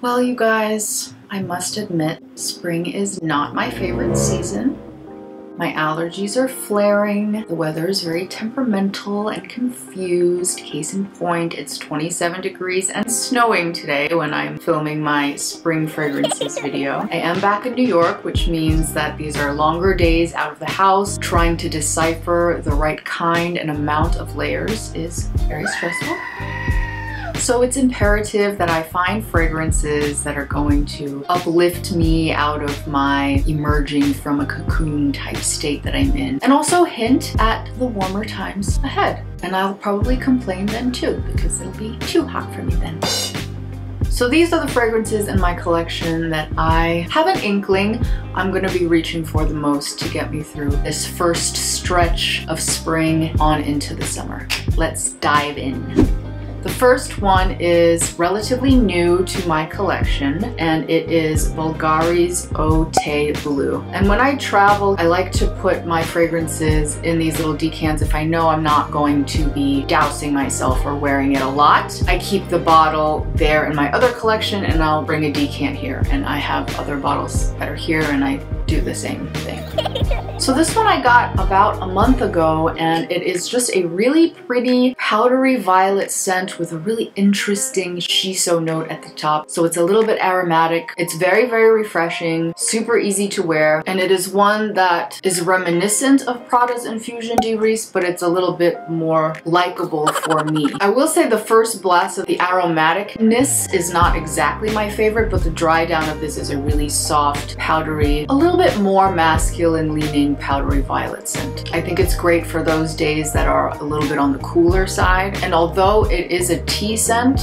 Well, you guys, I must admit, spring is not my favorite season. My allergies are flaring, the weather is very temperamental and confused. Case in point, it's 27 degrees and snowing today when I'm filming my spring fragrances video. I am back in New York, which means that these are longer days out of the house. Trying to decipher the right kind and amount of layers is very stressful. So it's imperative that I find fragrances that are going to uplift me out of my emerging from a cocoon type state that I'm in, and also hint at the warmer times ahead. And I'll probably complain then too, because it'll be too hot for me then. So these are the fragrances in my collection that I have an inkling I'm going to be reaching for the most to get me through this first stretch of spring on into the summer. Let's dive in. The first one is relatively new to my collection, and it is Bvlgari's Au Thé Bleu. And when I travel, I like to put my fragrances in these little decants if I know I'm not going to be dousing myself or wearing it a lot. I keep the bottle there in my other collection and I'll bring a decant here. And I have other bottles that are here and I do the same thing. So this one I got about a month ago, and it is just a really pretty powdery violet scent with a really interesting shiso note at the top. So it's a little bit aromatic. It's very, very refreshing, super easy to wear, and it is one that is reminiscent of Prada's Infusion de Riz, but it's a little bit more likable for me. I will say the first blast of the aromaticness is not exactly my favorite, but the dry down of this is a really soft, powdery, a little bit more masculine leaning powdery violet scent. I think it's great for those days that are a little bit on the cooler side, and although it is a tea scent,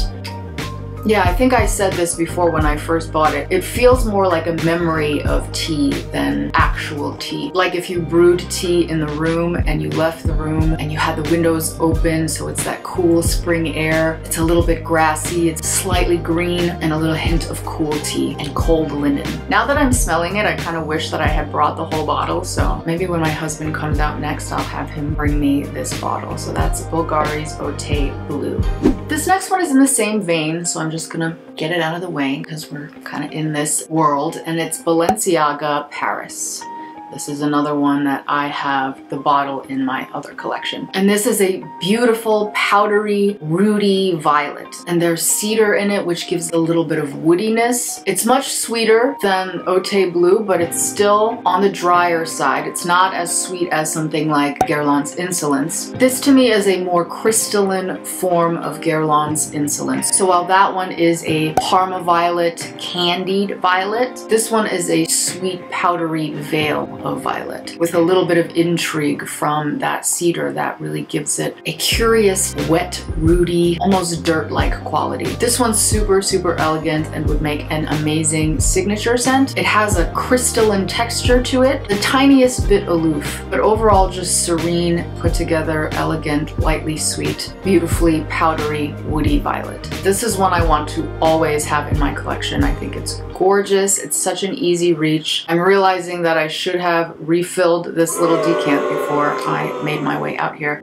yeah, I think I said this before when I first bought it. It feels more like a memory of tea than actual tea. Like if you brewed tea in the room and you left the room and you had the windows open, so it's that cool spring air. It's a little bit grassy, it's slightly green, and a little hint of cool tea and cold linen. Now that I'm smelling it, I kind of wish that I had brought the whole bottle, so maybe when my husband comes out next, I'll have him bring me this bottle. So that's Bvlgari's Au Thé Bleu. This next one is in the same vein, so I'm just gonna get it out of the way because we're kind of in this world, and it's Balenciaga Paris. This is another one that I have the bottle in my other collection. And this is a beautiful, powdery, rooty violet. And there's cedar in it, which gives a little bit of woodiness. It's much sweeter than Au Thé Bleu, but it's still on the drier side. It's not as sweet as something like Guerlain's Insolence. This to me is a more crystalline form of Guerlain's Insolence. So while that one is a Parma violet, candied violet, this one is a sweet, powdery veil of violet with a little bit of intrigue from that cedar that really gives it a curious, wet, rooty, almost dirt-like quality. This one's super, super elegant and would make an amazing signature scent. It has a crystalline texture to it, the tiniest bit aloof, but overall just serene, put together, elegant, lightly sweet, beautifully powdery, woody violet. This is one I want to always have in my collection. I think it's gorgeous. It's such an easy reach. I'm realizing that I should have refilled this little decant before I made my way out here.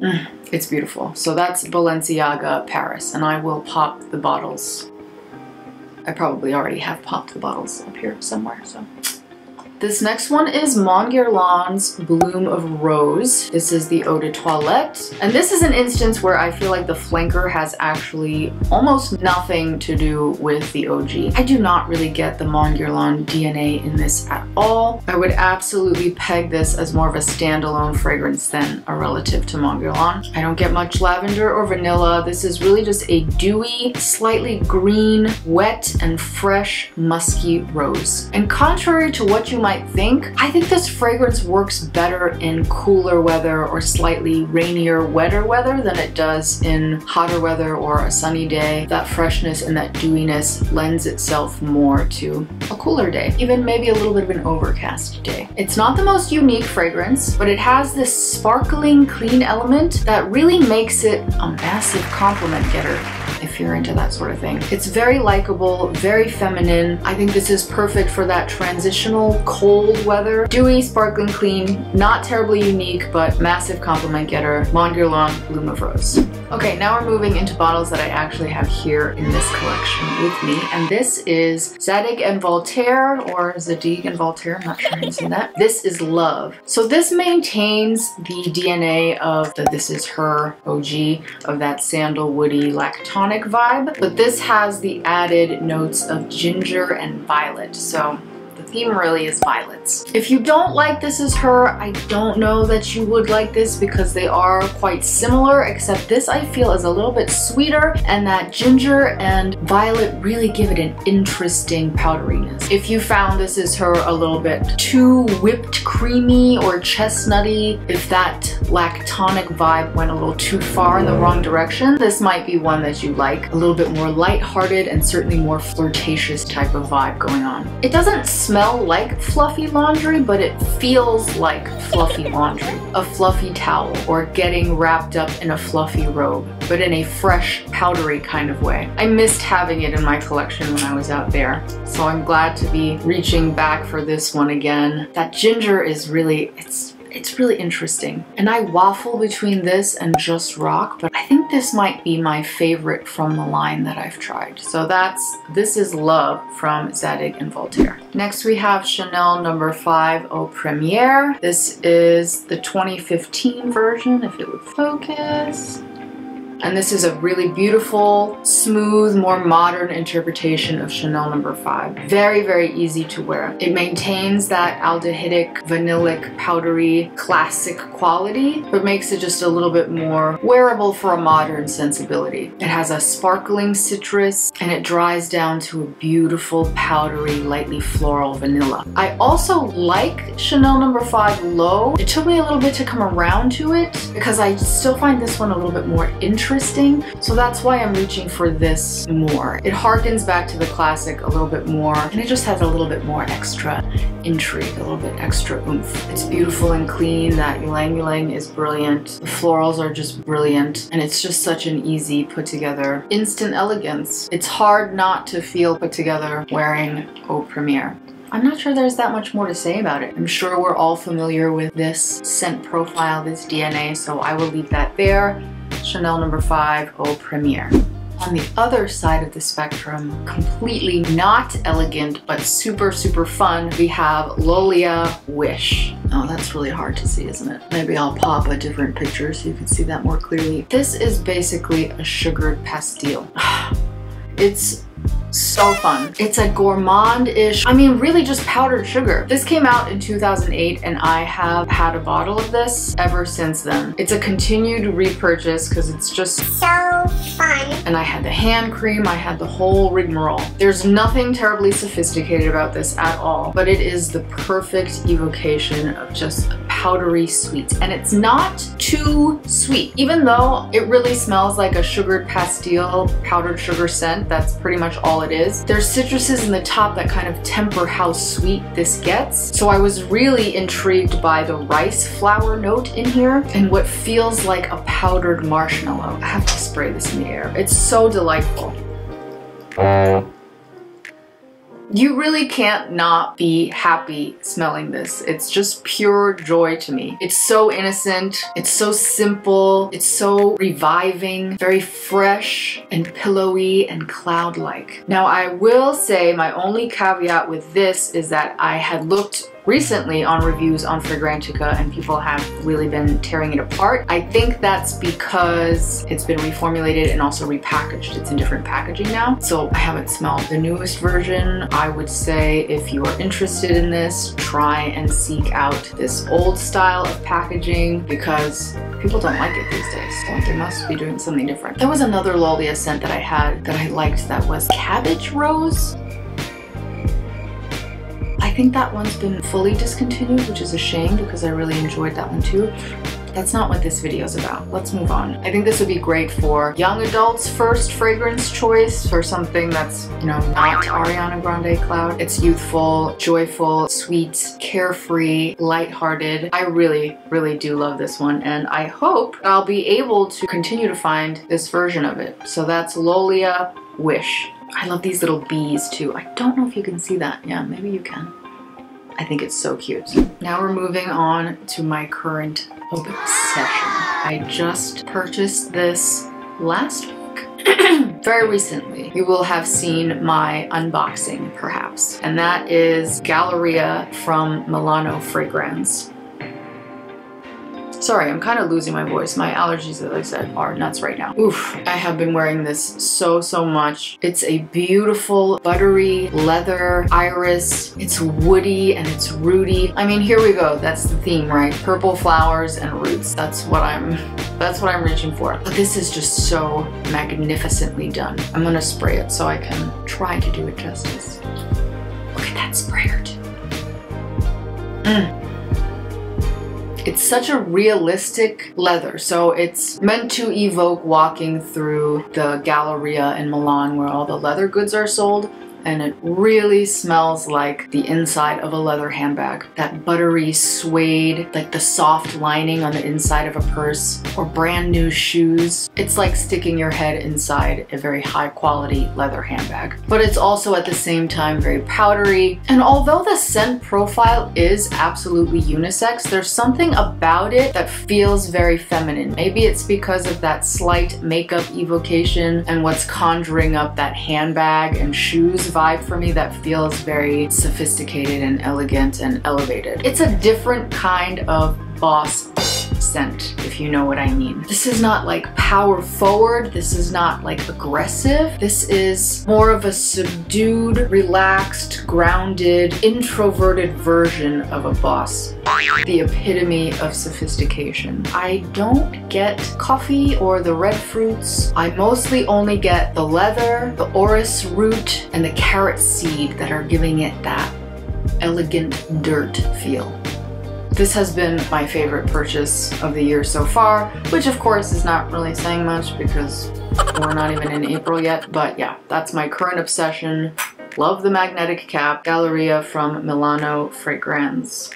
It's beautiful. So that's Balenciaga Paris, and I will pop the bottles. I probably already have popped the bottles up here somewhere, so. This next one is Mongerland's Bloom of Rose. This is the Eau de Toilette. And this is an instance where I feel like the flanker has actually almost nothing to do with the OG. I do not really get the Mongerland DNA in this at all. I would absolutely peg this as more of a standalone fragrance than a relative to Mongerland. I don't get much lavender or vanilla. This is really just a dewy, slightly green, wet and fresh, musky rose. And contrary to what you might think, I think this fragrance works better in cooler weather or slightly rainier, wetter weather than it does in hotter weather or a sunny day. That freshness and that dewiness lends itself more to a cooler day, even maybe a little bit of an overcast day. It's not the most unique fragrance, but it has this sparkling, clean element that really makes it a massive compliment getter if you're into that sort of thing. It's very likable, very feminine. I think this is perfect for that transitional cold weather. Dewy, sparkling, clean, not terribly unique, but massive compliment getter. Mongerland Bloom of Rose. Okay, now we're moving into bottles that I actually have here in this collection with me, and this is Zadig and Voltaire, or Zadig and Voltaire, I'm not sure how to say that. This is Love. So this maintains the DNA of the This Is Her OG, of that sandalwoody lactonic vibe, but this has the added notes of ginger and violet, so the theme really is violets. If you don't like This Is Her, I don't know that you would like this because they are quite similar, except this I feel is a little bit sweeter, and that ginger and violet really give it an interesting powderiness. If you found This Is Her a little bit too whipped creamy or chestnutty, if that lactonic vibe went a little too far in the wrong direction, this might be one that you like. A little bit more lighthearted and certainly more flirtatious type of vibe going on. It doesn't smell like fluffy laundry, but it feels like fluffy laundry. A fluffy towel, or getting wrapped up in a fluffy robe, but in a fresh, powdery kind of way. I missed having it in my collection when I was out there, so I'm glad to be reaching back for this one again. That ginger is really, it's really interesting. And I waffle between this and Just Rock, but I think this might be my favorite from the line that I've tried. So This Is Love from Zadig and Voltaire. Next we have Chanel No. 5 Eau Premiere. This is the 2015 version, if it would focus. And this is a really beautiful, smooth, more modern interpretation of Chanel No. 5. Very, very easy to wear. It maintains that aldehydic, vanillic, powdery, classic quality, but makes it just a little bit more wearable for a modern sensibility. It has a sparkling citrus, and it dries down to a beautiful, powdery, lightly floral vanilla. I also like Chanel No. 5 Low. It took me a little bit to come around to it because I still find this one a little bit more interesting, so that's why I'm reaching for this more. It harkens back to the classic a little bit more, and it just has a little bit more extra intrigue, a little bit extra oomph. It's beautiful and clean. That ylang ylang is brilliant. The florals are just brilliant, and it's just such an easy put together, instant elegance. It's hard not to feel put together wearing Eau Premiere. I'm not sure there's that much more to say about it. I'm sure we're all familiar with this scent profile, this DNA, so I will leave that there. Chanel No. 5 Eau Premiere. On the other side of the spectrum, completely not elegant but super, super fun, we have Lolia Wish. Oh, that's really hard to see, isn't it? Maybe I'll pop a different picture so you can see that more clearly. This is basically a sugared pastille. It's so fun. It's a gourmand-ish, I mean really just powdered sugar. This came out in 2008 and I have had a bottle of this ever since then. It's a continued repurchase because it's just so fun. And I had the hand cream, I had the whole rigmarole. There's nothing terribly sophisticated about this at all, but it is the perfect evocation of just a powdery sweet. And it's not too sweet. Even though it really smells like a sugared pastille, powdered sugar scent, that's pretty much all it is. There's citruses in the top that kind of temper how sweet this gets. So I was really intrigued by the rice flour note in here and what feels like a powdered marshmallow. I have to spray this in the air. It's so delightful. You really can't not be happy smelling this. It's just pure joy to me. It's so innocent, it's so simple, it's so reviving, very fresh and pillowy and cloud-like. Now I will say my only caveat with this is that I had looked recently on reviews on Fragrantica and people have really been tearing it apart. I think that's because it's been reformulated and also repackaged. It's in different packaging now, so I haven't smelled the newest version. I would say if you are interested in this, try and seek out this old style of packaging because people don't like it these days, so they must be doing something different. There was another Lolia scent that I had that I liked that was Cabbage Rose. I think that one's been fully discontinued, which is a shame because I really enjoyed that one too. That's not what this video is about. Let's move on. I think this would be great for young adults' first fragrance choice, for something that's, you know, not Ariana Grande Cloud. It's youthful, joyful, sweet, carefree, lighthearted. I really, really do love this one, and I hope I'll be able to continue to find this version of it. So that's Lolia Wish. I love these little bees too. I don't know if you can see that. Yeah, maybe you can. I think it's so cute. Now we're moving on to my current obsession. I just purchased this last week. Very recently, you will have seen my unboxing, perhaps, and that is Galleria from Milano Fragranze. Sorry, I'm kind of losing my voice. My allergies, as I said, are nuts right now. Oof, I have been wearing this so much. It's a beautiful buttery leather iris. It's woody and it's rooty. I mean, here we go. That's the theme, right? Purple flowers and roots. That's what I'm reaching for. But this is just so magnificently done. I'm gonna spray it so I can try to do it justice. Look at that sprayer too. It's such a realistic leather, so it's meant to evoke walking through the Galleria in Milan where all the leather goods are sold, and it really smells like the inside of a leather handbag. That buttery suede, like the soft lining on the inside of a purse, or brand new shoes. It's like sticking your head inside a very high quality leather handbag. But it's also at the same time very powdery. And although the scent profile is absolutely unisex, there's something about it that feels very feminine. Maybe it's because of that slight makeup evocation and what's conjuring up that handbag and shoes vibe for me that feels very sophisticated and elegant and elevated. It's a different kind of boss scent, if you know what I mean. This is not like power forward. This is not like aggressive. This is more of a subdued, relaxed, grounded, introverted version of a boss. The epitome of sophistication. I don't get coffee or the red fruits. I mostly only get the leather, the orris root, and the carrot seed that are giving it that elegant dirt feel. This has been my favorite purchase of the year so far, which of course is not really saying much because we're not even in April yet. But yeah, that's my current obsession. Love the magnetic cap. Galleria from Milano Fragranze.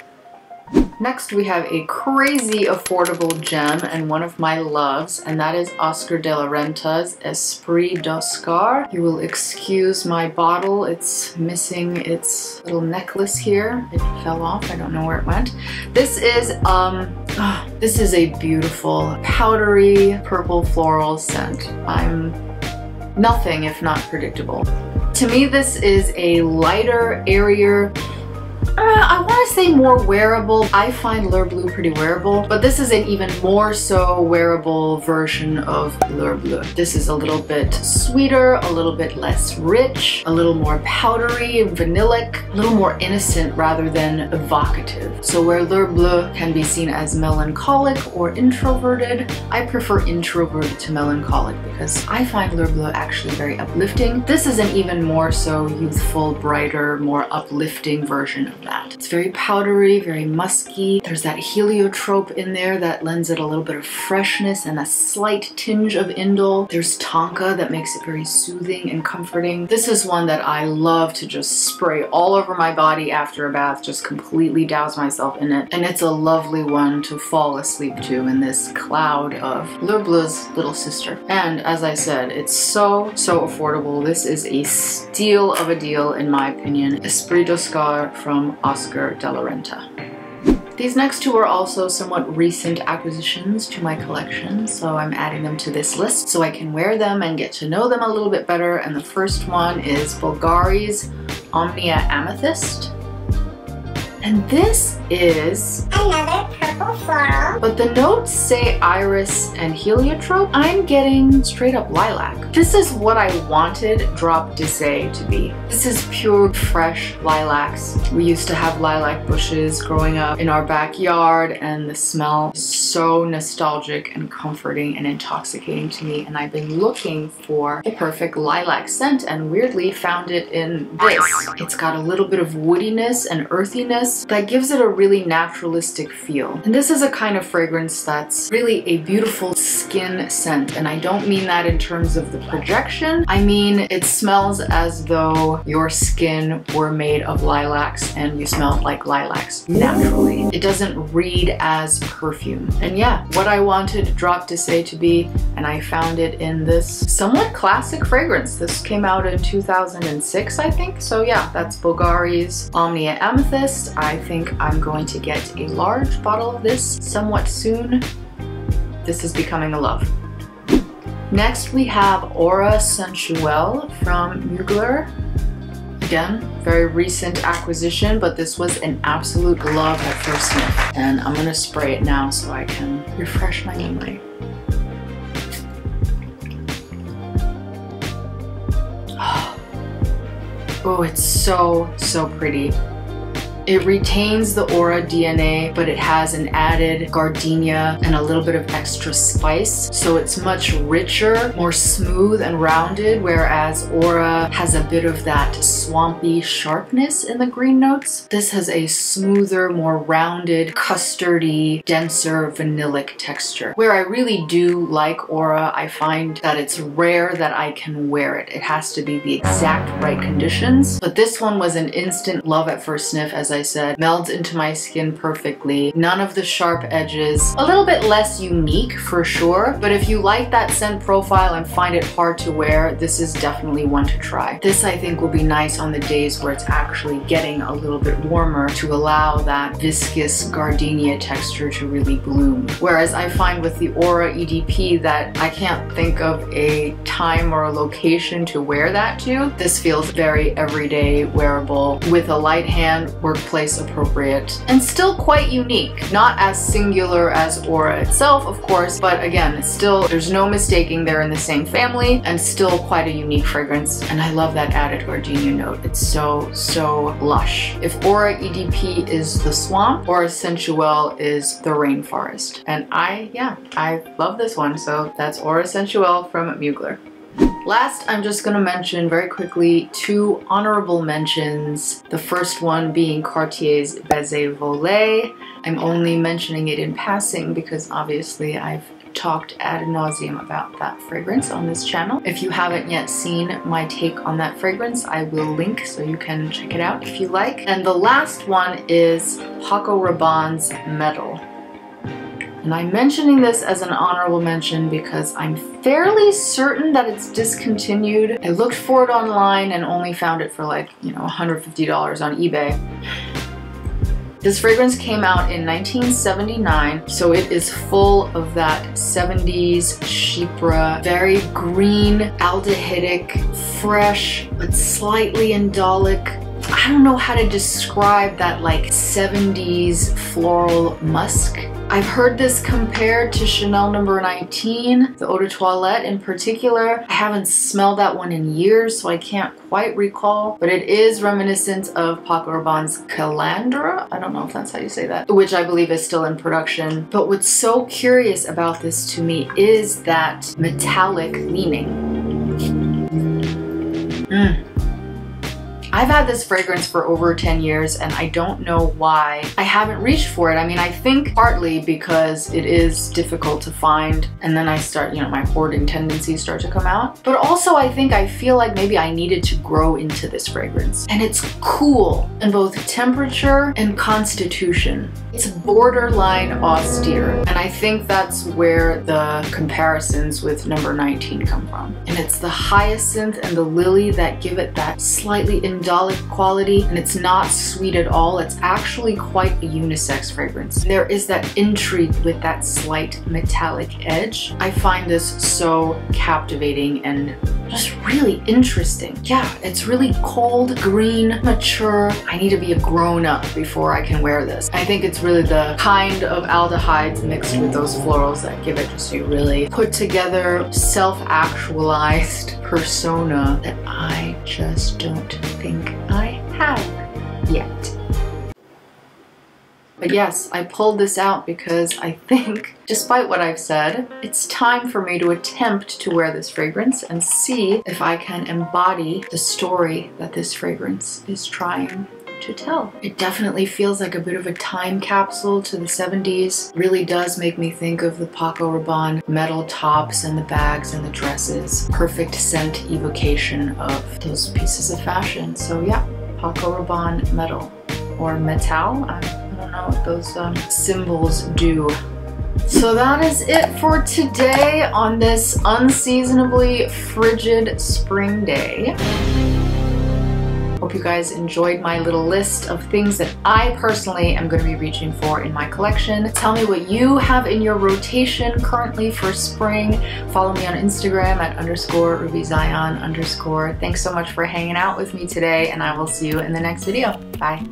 Next we have a crazy affordable gem and one of my loves, and that is Oscar de la Renta's Esprit d'Oscar. You will excuse my bottle, it's missing its little necklace here. It fell off, I don't know where it went. This is a beautiful powdery purple floral scent. I'm nothing if not predictable. To me this is a lighter, airier, I want to say more wearable. I find L'Heure Bleue pretty wearable, but this is an even more so wearable version of L'Heure Bleue. This is a little bit sweeter, a little bit less rich, a little more powdery, vanillic, a little more innocent rather than evocative. So where L'Heure Bleue can be seen as melancholic or introverted, I prefer introverted to melancholic because I find L'Heure Bleue actually very uplifting. This is an even more so youthful, brighter, more uplifting version of that. It's very powdery, very musky. There's that heliotrope in there that lends it a little bit of freshness and a slight tinge of indole. There's tonka that makes it very soothing and comforting. This is one that I love to just spray all over my body after a bath, just completely douse myself in it. And it's a lovely one to fall asleep to in this cloud of L'Heure Bleu's little sister. And as I said, it's so affordable. This is a steal of a deal in my opinion. Esprit d'Oscar from Oscar de la Renta. These next two are also somewhat recent acquisitions to my collection, so I'm adding them to this list so I can wear them and get to know them a little bit better. And the first one is Bulgari's Omnia Amethyst. And this is another purple floral, but the notes say iris and heliotrope. I'm getting straight up lilac. This is what I wanted Drop d'Essai to be. This is pure, fresh lilacs. We used to have lilac bushes growing up in our backyard, and the smell is so nostalgic and comforting and intoxicating to me, and I've been looking for the perfect lilac scent and weirdly found it in this. It's got a little bit of woodiness and earthiness that gives it a really naturalistic feel. And this is a kind of fragrance that's really a beautiful skin scent, and I don't mean that in terms of the projection. I mean it smells as though your skin were made of lilacs and you smelled like lilacs naturally. It doesn't read as perfume. And yeah, what I wanted Drop d'Essai to be, and I found it in this somewhat classic fragrance. This came out in 2006, I think. So yeah, that's Bulgari's Omnia Amethyst. I think I'm going to get a large bottle of this somewhat soon. This is becoming a love. Next we have Aura Sensuelle from Mugler. Again, very recent acquisition, but this was an absolute love at first sniff. And I'm gonna spray it now so I can refresh my memory. Oh, it's so pretty. It retains the Aura DNA, but it has an added gardenia and a little bit of extra spice. So it's much richer, more smooth and rounded, whereas Aura has a bit of that swampy sharpness in the green notes. This has a smoother, more rounded, custardy, denser, vanillic texture. Where I really do like Aura, I find that it's rare that I can wear it. It has to be the exact right conditions. But this one was an instant love at first sniff, as I said, melds into my skin perfectly. None of the sharp edges. A little bit less unique for sure, but if you like that scent profile and find it hard to wear, this is definitely one to try. This I think will be nice on the days where it's actually getting a little bit warmer to allow that viscous gardenia texture to really bloom. Whereas I find with the Aura EDP that I can't think of a time or a location to wear that to. This feels very everyday wearable with a light hand, workplace appropriate, and still quite unique. Not as singular as Aura itself, of course, but again, it's still, there's no mistaking they're in the same family and still quite a unique fragrance. And I love that added gardenia note. It's so lush. If Aura EDP is the swamp, Aura Sensuelle is the rainforest. And I love this one. So that's Aura Sensuelle from Mugler. Last, I'm just going to mention very quickly two honorable mentions. The first one being Cartier's Baiser Vole. I'm only mentioning it in passing because obviously I've talked ad nauseum about that fragrance on this channel. If you haven't yet seen my take on that fragrance, I will link so you can check it out if you like. And the last one is Paco Rabanne's Metal. And I'm mentioning this as an honorable mention because I'm fairly certain that it's discontinued. I looked for it online and only found it for like, $150 on eBay. This fragrance came out in 1979, so it is full of that 70s chypre, very green, aldehydic, fresh, but slightly indolic. I don't know how to describe that like 70s floral musk. I've heard this compared to Chanel No. 19, the Eau de Toilette in particular. I haven't smelled that one in years, so I can't quite recall, but it is reminiscent of Paco Rabanne's Calandra. I don't know if that's how you say that, which I believe is still in production. But what's so curious about this to me is that metallic leaning. I've had this fragrance for over 10 years and I don't know why I haven't reached for it. I mean, I think partly because it is difficult to find and then I start, my hoarding tendencies start to come out. But also I think I feel like maybe I needed to grow into this fragrance. And it's cool in both temperature and constitution. It's borderline austere. And I think that's where the comparisons with No. 19 come from. And it's the hyacinth and the lily that give it that slightly indolic quality, and it's not sweet at all. It's actually quite a unisex fragrance. There is that intrigue with that slight metallic edge. I find this so captivating and just really interesting. Yeah, it's really cold, green, mature. I need to be a grown-up before I can wear this. I think it's really the kind of aldehydes mixed with those florals that give it just a really put together, self-actualized persona that I just don't think I have yet. But yes, I pulled this out because I think, despite what I've said, it's time for me to attempt to wear this fragrance and see if I can embody the story that this fragrance is trying to tell. It definitely feels like a bit of a time capsule to the 70s. Really does make me think of the Paco Rabanne metal tops and the bags and the dresses. Perfect scent evocation of those pieces of fashion. So yeah, Paco Rabanne Metal or Metal. I don't know what those symbols do. So that is it for today on this unseasonably frigid spring day. Hope hope you guys enjoyed my little list of things that I personally am going to be reaching for in my collection. Tell me what you have in your rotation currently for spring. Follow me on Instagram at _RubyZion_. Thanks so much for hanging out with me today, and I will see you in the next video. Bye.